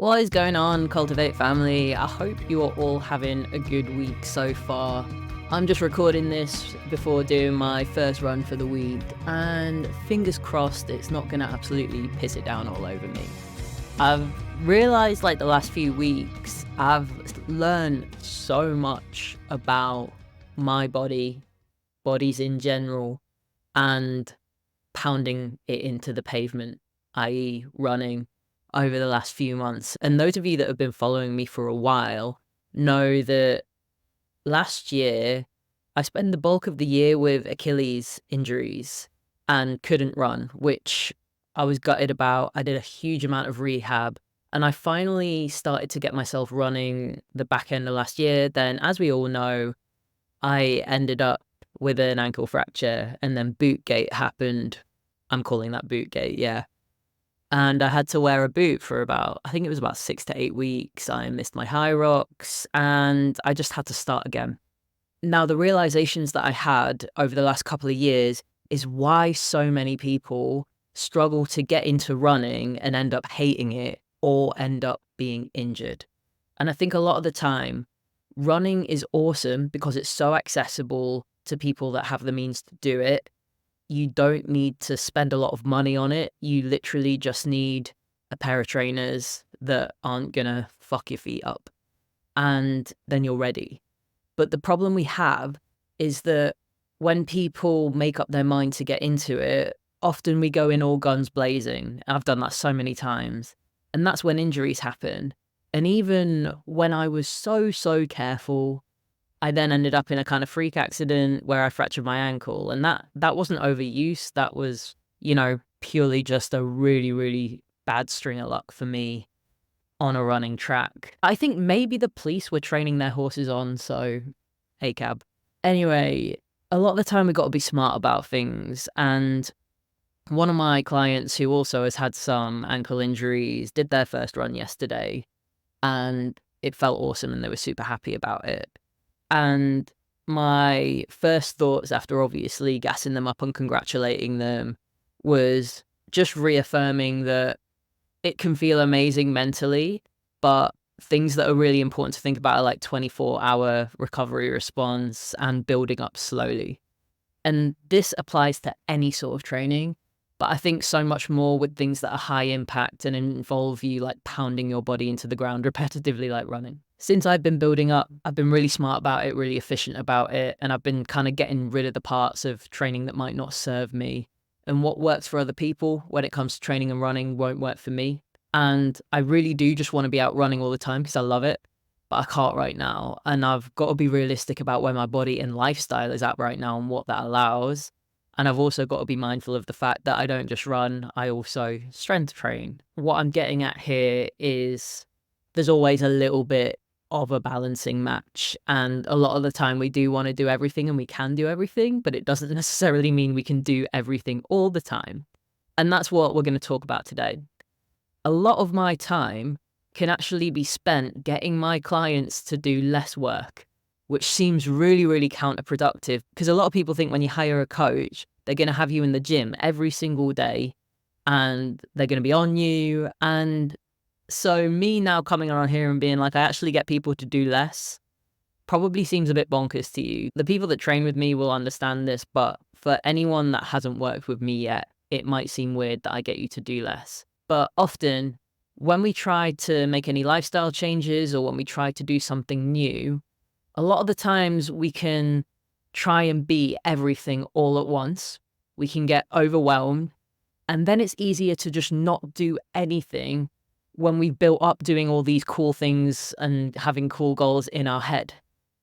What is going on, Cultivate family? I hope you are all having a good week so far. I'm just recording this before doing my first run for the week, and fingers crossed it's not going to absolutely piss it down all over me. I've realised the last few weeks, I've learned so much about my bodies in general, and pounding it into the pavement, i.e. running, over the last few months. And those of you that have been following me for a while know that last year I spent the bulk of the year with Achilles injuries and couldn't run, which I was gutted about. I did a huge amount of rehab and I finally started to get myself running the back end of last year. Then, as we all know, I ended up with an ankle fracture and then bootgate happened. I'm calling that bootgate, yeah. And I had to wear a boot for I think it was about 6 to 8 weeks. I missed my high rocks and I just had to start again. Now, the realizations that I had over the last couple of years is why so many people struggle to get into running and end up hating it or end up being injured. And I think a lot of the time, running is awesome because it's so accessible to people that have the means to do it. You don't need to spend a lot of money on it. You literally just need a pair of trainers that aren't gonna fuck your feet up. And then you're ready. But the problem we have is that when people make up their mind to get into it, often we go in all guns blazing. I've done that so many times. And that's when injuries happen. And even when I was so careful, I then ended up in a kind of freak accident where I fractured my ankle. And that wasn't overuse. That was, purely just a really bad string of luck for me on a running track. I think maybe the police were training their horses on, so hey cab. Anyway, a lot of the time we got to be smart about things. And one of my clients who also has had some ankle injuries did their first run yesterday and it felt awesome and they were super happy about it. And my first thoughts after obviously gassing them up and congratulating them was just reaffirming that it can feel amazing mentally, but things that are really important to think about are 24-hour recovery response and building up slowly. And this applies to any sort of training, but I think so much more with things that are high impact and involve you pounding your body into the ground repetitively like running. Since I've been building up, I've been really smart about it, really efficient about it, and I've been kind of getting rid of the parts of training that might not serve me. And what works for other people when it comes to training and running won't work for me. And I really do just want to be out running all the time because I love it, but I can't right now. And I've got to be realistic about where my body and lifestyle is at right now and what that allows. And I've also got to be mindful of the fact that I don't just run, I also strength train. What I'm getting at here is there's always a little bit of a balancing match. And a lot of the time we do want to do everything and we can do everything, but it doesn't necessarily mean we can do everything all the time. And that's what we're going to talk about today. A lot of my time can actually be spent getting my clients to do less work, which seems really counterproductive because a lot of people think when you hire a coach, they're going to have you in the gym every single day and they're going to be on you. And so me now coming around here and being I actually get people to do less probably seems a bit bonkers to you. The people that train with me will understand this, but for anyone that hasn't worked with me yet, it might seem weird that I get you to do less. But often when we try to make any lifestyle changes or when we try to do something new, a lot of the times we can try and be everything all at once. We can get overwhelmed, and then it's easier to just not do anything when we've built up doing all these cool things and having cool goals in our head.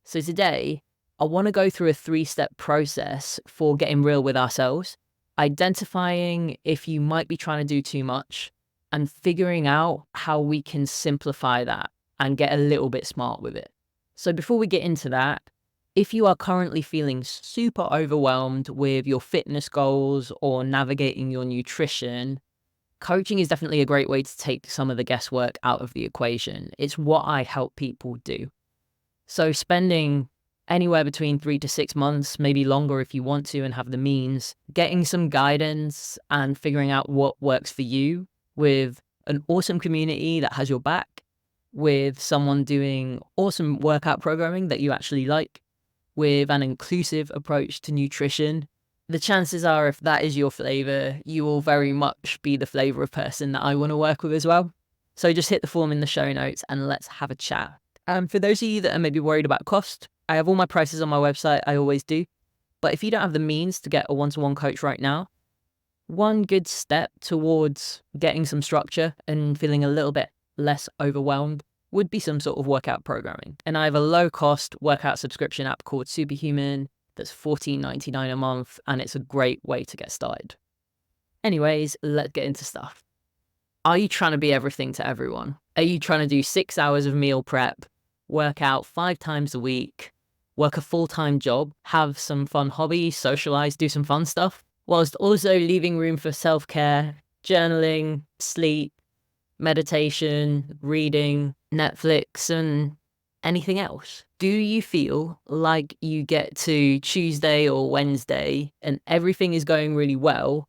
So today, I want to go through a 3-step process for getting real with ourselves, identifying if you might be trying to do too much, and figuring out how we can simplify that and get a little bit smart with it. So before we get into that, if you are currently feeling super overwhelmed with your fitness goals or navigating your nutrition, coaching is definitely a great way to take some of the guesswork out of the equation. It's what I help people do. So spending anywhere between 3 to 6 months, maybe longer if you want to and have the means, getting some guidance and figuring out what works for you with an awesome community that has your back, with someone doing awesome workout programming that you actually like, with an inclusive approach to nutrition, the chances are if that is your flavor, you will very much be the flavor of person that I want to work with as well. So just hit the form in the show notes and let's have a chat. For those of you that are maybe worried about cost, I have all my prices on my website. I always do. But if you don't have the means to get a one-to-one coach right now, one good step towards getting some structure and feeling a little bit less overwhelmed would be some sort of workout programming. And I have a low-cost workout subscription app called Superhuman that's $14.99 a month, and it's a great way to get started. Anyways, let's get into stuff. Are you trying to be everything to everyone? Are you trying to do 6 hours of meal prep, work out 5 times a week, work a full-time job, have some fun hobbies, socialize, do some fun stuff, whilst also leaving room for self-care, journaling, sleep, meditation, reading, Netflix, and anything else? Do you feel like you get to Tuesday or Wednesday and everything is going really well,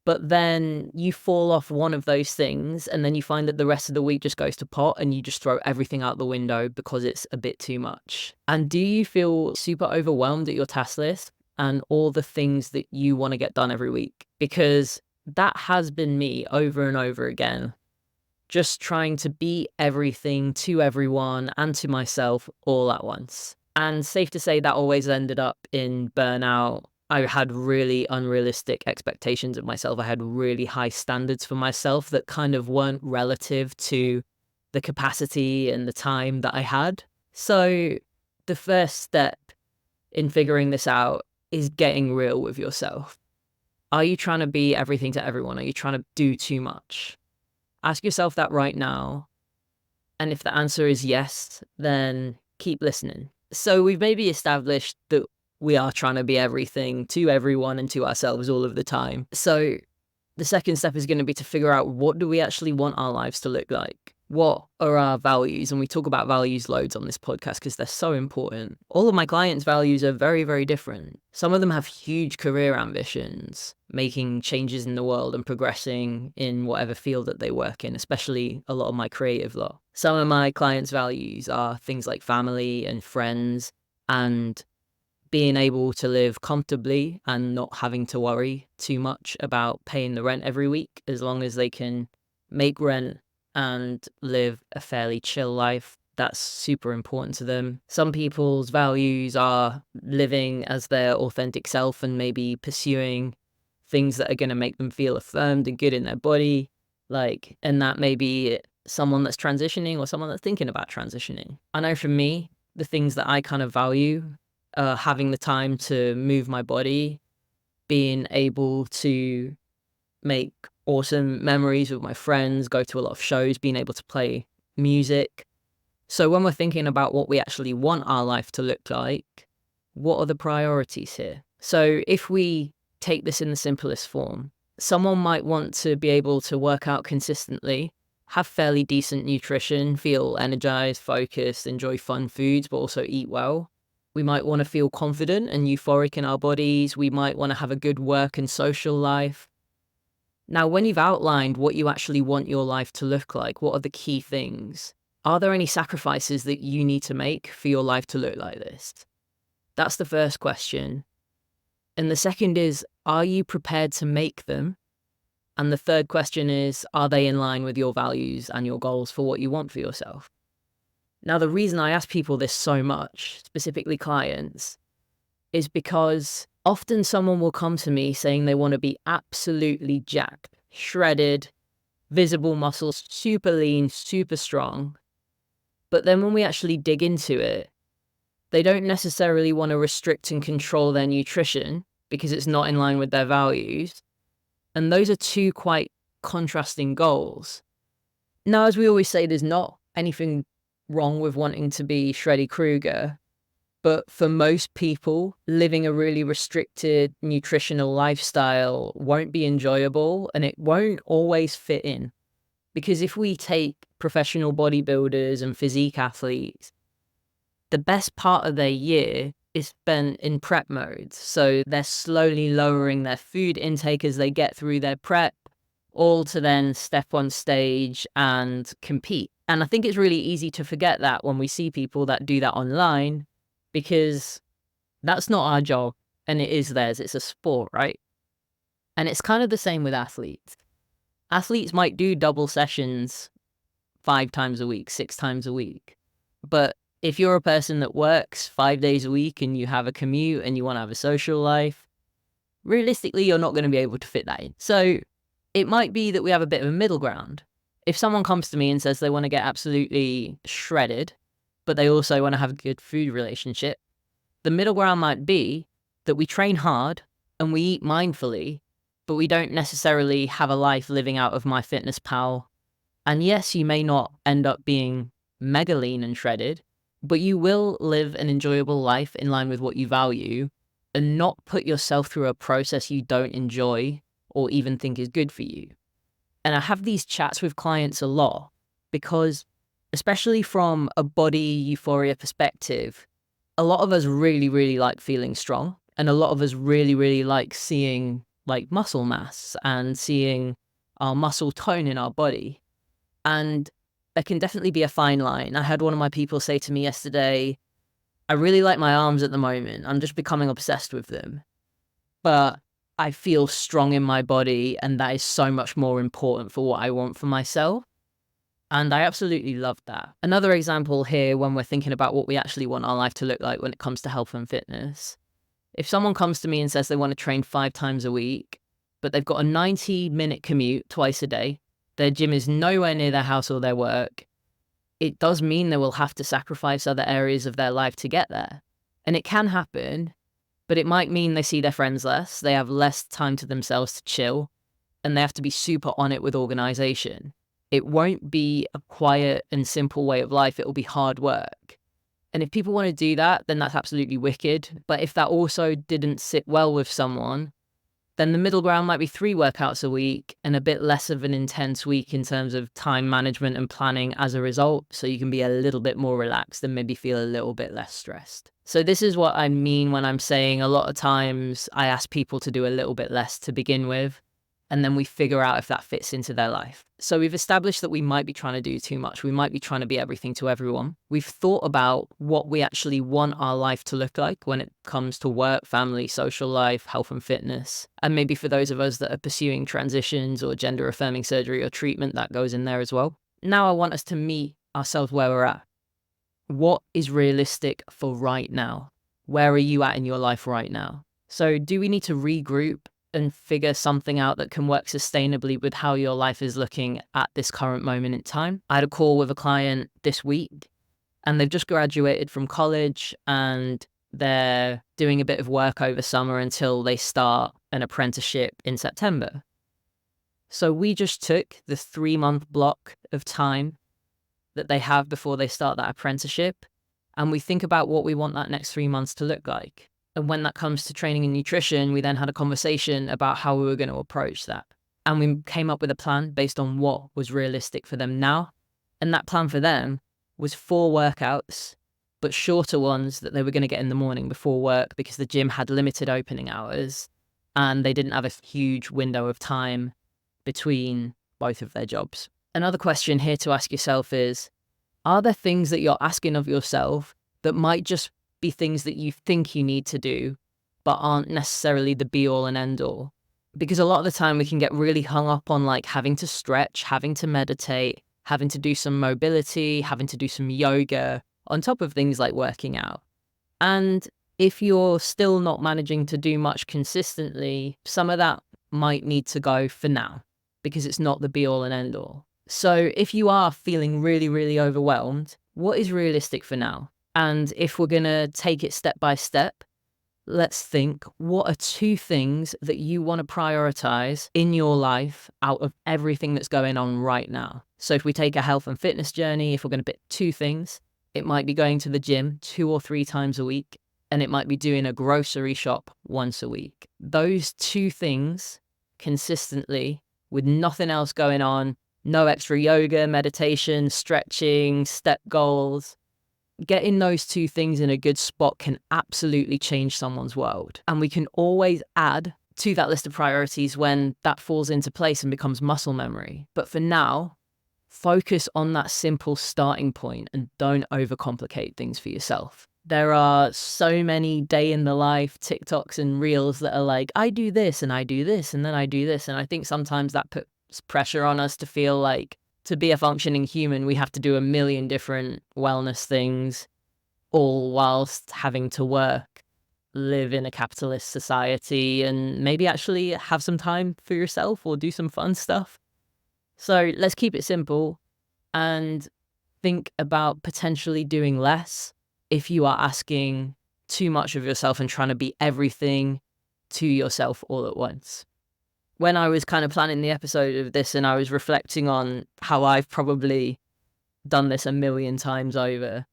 but then you fall off one of those things and then you find that the rest of the week just goes to pot and you just throw everything out the window because it's a bit too much? And do you feel super overwhelmed at your task list and all the things that you want to get done every week? Because that has been me over and over again, just trying to be everything to everyone and to myself all at once. And safe to say that always ended up in burnout. I had really unrealistic expectations of myself. I had really high standards for myself that kind of weren't relative to the capacity and the time that I had. So the first step in figuring this out is getting real with yourself. Are you trying to be everything to everyone? Are you trying to do too much? Ask yourself that right now. And if the answer is yes, then keep listening. So we've maybe established that we are trying to be everything to everyone and to ourselves all of the time. So the second step is going to be to figure out, what do we actually want our lives to look like? What are our values? And we talk about values loads on this podcast because they're so important. All of my clients' values are very, very different. Some of them have huge career ambitions, making changes in the world and progressing in whatever field that they work in, especially a lot of my creative lot. Some of my clients' values are things like family and friends and being able to live comfortably and not having to worry too much about paying the rent every week, as long as they can make rent and live a fairly chill life. That's super important to them. Some people's values are living as their authentic self and maybe pursuing things that are going to make them feel affirmed and good in their body. And that may be someone that's transitioning or someone that's thinking about transitioning. I know for me, the things that I kind of value are having the time to move my body, being able to make awesome memories with my friends, go to a lot of shows, being able to play music. So when we're thinking about what we actually want our life to look like, what are the priorities here? So if we take this in the simplest form, someone might want to be able to work out consistently, have fairly decent nutrition, feel energized, focused, enjoy fun foods, but also eat well. We might want to feel confident and euphoric in our bodies. We might want to have a good work and social life. Now, when you've outlined what you actually want your life to look like, what are the key things? Are there any sacrifices that you need to make for your life to look like this? That's the first question. And the second is, are you prepared to make them? And the third question is, are they in line with your values and your goals for what you want for yourself? Now, the reason I ask people this so much, specifically clients, is because often someone will come to me saying they want to be absolutely jacked, shredded, visible muscles, super lean, super strong. But then when we actually dig into it, they don't necessarily want to restrict and control their nutrition because it's not in line with their values. And those are two quite contrasting goals. Now, as we always say, there's not anything wrong with wanting to be Shreddy Krueger. But for most people, living a really restricted nutritional lifestyle won't be enjoyable and it won't always fit in. Because if we take professional bodybuilders and physique athletes, the best part of their year is spent in prep mode. So they're slowly lowering their food intake as they get through their prep, all to then step on stage and compete. And I think it's really easy to forget that when we see people that do that online, because that's not our job and it is theirs. It's a sport, right? And it's kind of the same with athletes. Athletes might do double sessions 5 times a week, 6 times a week. But if you're a person that works 5 days a week and you have a commute and you want to have a social life, realistically, you're not going to be able to fit that in. So it might be that we have a bit of a middle ground. If someone comes to me and says they want to get absolutely shredded, but they also want to have a good food relationship, the middle ground might be that we train hard and we eat mindfully, but we don't necessarily have a life living out of MyFitnessPal. And yes, you may not end up being mega lean and shredded, but you will live an enjoyable life in line with what you value and not put yourself through a process you don't enjoy or even think is good for you. And I have these chats with clients a lot because, especially from a body euphoria perspective, a lot of us really, really like feeling strong. And a lot of us really, really like seeing like muscle mass and seeing our muscle tone in our body. And there can definitely be a fine line. I had one of my people say to me yesterday, I really like my arms at the moment. I'm just becoming obsessed with them. But I feel strong in my body, and that is so much more important for what I want for myself. And I absolutely love that. Another example here, when we're thinking about what we actually want our life to look like when it comes to health and fitness. If someone comes to me and says they want to train 5 times a week, but they've got a 90-minute commute twice a day, their gym is nowhere near their house or their work, it does mean they will have to sacrifice other areas of their life to get there. And it can happen, but it might mean they see their friends less, they have less time to themselves to chill, and they have to be super on it with organization. It won't be a quiet and simple way of life, it will be hard work. And if people want to do that, then that's absolutely wicked. But if that also didn't sit well with someone, then the middle ground might be 3 workouts a week and a bit less of an intense week in terms of time management and planning as a result, so you can be a little bit more relaxed and maybe feel a little bit less stressed. So this is what I mean when I'm saying a lot of times I ask people to do a little bit less to begin with, and then we figure out if that fits into their life. So we've established that we might be trying to do too much. We might be trying to be everything to everyone. We've thought about what we actually want our life to look like when it comes to work, family, social life, health and fitness. And maybe for those of us that are pursuing transitions or gender affirming surgery or treatment, that goes in there as well. Now I want us to meet ourselves where we're at. What is realistic for right now? Where are you at in your life right now? So do we need to regroup and figure something out that can work sustainably with how your life is looking at this current moment in time? I had a call with a client this week, and they've just graduated from college and they're doing a bit of work over summer until they start an apprenticeship in September. So we just took the 3-month block of time that they have before they start that apprenticeship, and we think about what we want that next 3 months to look like. And when that comes to training and nutrition, we then had a conversation about how we were going to approach that. And we came up with a plan based on what was realistic for them now. And that plan for them was 4 workouts, but shorter ones that they were going to get in the morning before work because the gym had limited opening hours and they didn't have a huge window of time between both of their jobs. Another question here to ask yourself is, are there things that you're asking of yourself that might just be things that you think you need to do, but aren't necessarily the be all and end all? Because a lot of the time we can get really hung up on like having to stretch, having to meditate, having to do some mobility, having to do some yoga on top of things like working out. And if you're still not managing to do much consistently, some of that might need to go for now because it's not the be all and end all. So if you are feeling really, really overwhelmed, what is realistic for now? And if we're going to take it step by step, let's think, what are 2 things that you want to prioritize in your life out of everything that's going on right now? So if we take a health and fitness journey, if we're going to pick 2 things, it might be going to the gym 2 or 3 times a week, and it might be doing a grocery shop once a week. Those 2 things consistently with nothing else going on, no extra yoga, meditation, stretching, step goals. Getting those 2 things in a good spot can absolutely change someone's world. And we can always add to that list of priorities when that falls into place and becomes muscle memory. But for now, focus on that simple starting point and don't overcomplicate things for yourself. There are so many day in the life TikToks and reels that are like, I do this and I do this and then I do this. And I think sometimes that puts pressure on us to feel like to be a functioning human, we have to do a million different wellness things, all whilst having to work, live in a capitalist society, and maybe actually have some time for yourself or do some fun stuff. So let's keep it simple and think about potentially doing less if you are asking too much of yourself and trying to be everything to yourself all at once. When I was kind of planning the episode of this and I was reflecting on how I've probably done this a million times over,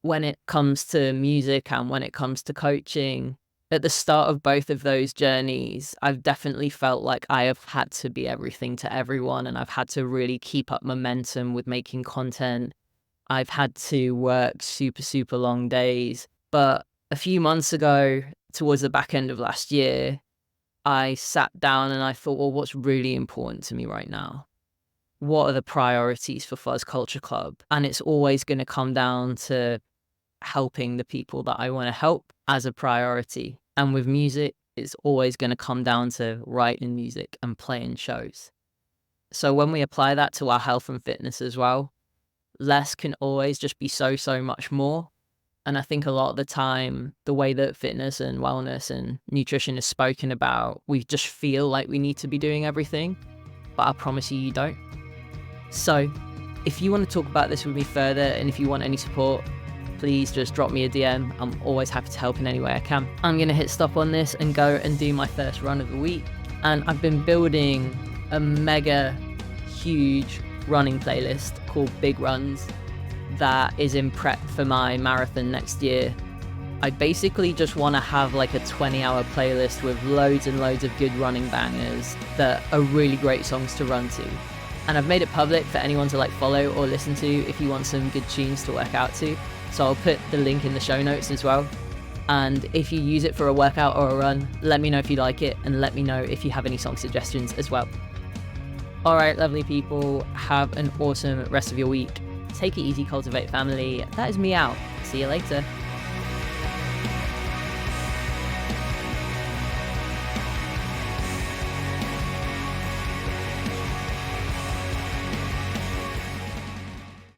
when it comes to music and when it comes to coaching, at the start of both of those journeys, I've definitely felt like I have had to be everything to everyone, and I've had to really keep up momentum with making content. I've had to work super, super long days. But a few months ago, towards the back end of last year, I sat down and I thought, well, what's really important to me right now? What are the priorities for Fuzz Culture Club? And it's always going to come down to helping the people that I want to help as a priority. And with music, it's always going to come down to writing music and playing shows. So when we apply that to our health and fitness as well, less can always just be so much more. And I think a lot of the time, the way that fitness and wellness and nutrition is spoken about, we just feel like we need to be doing everything. But I promise you, you don't. So if you want to talk about this with me further, and if you want any support, please just drop me a DM. I'm always happy to help in any way I can. I'm going to hit stop on this and go and do my first run of the week. And I've been building a mega huge running playlist called Big Runs that is in prep for my marathon next year. I basically just want to have like a 20-hour playlist with loads and loads of good running bangers that are really great songs to run to. And I've made it public for anyone to like follow or listen to if you want some good tunes to work out to. So I'll put the link in the show notes as well. And if you use it for a workout or a run, let me know if you like it, and let me know if you have any song suggestions as well. All right, lovely people, have an awesome rest of your week. Take it easy, Cultivate family. That is me out. See you later.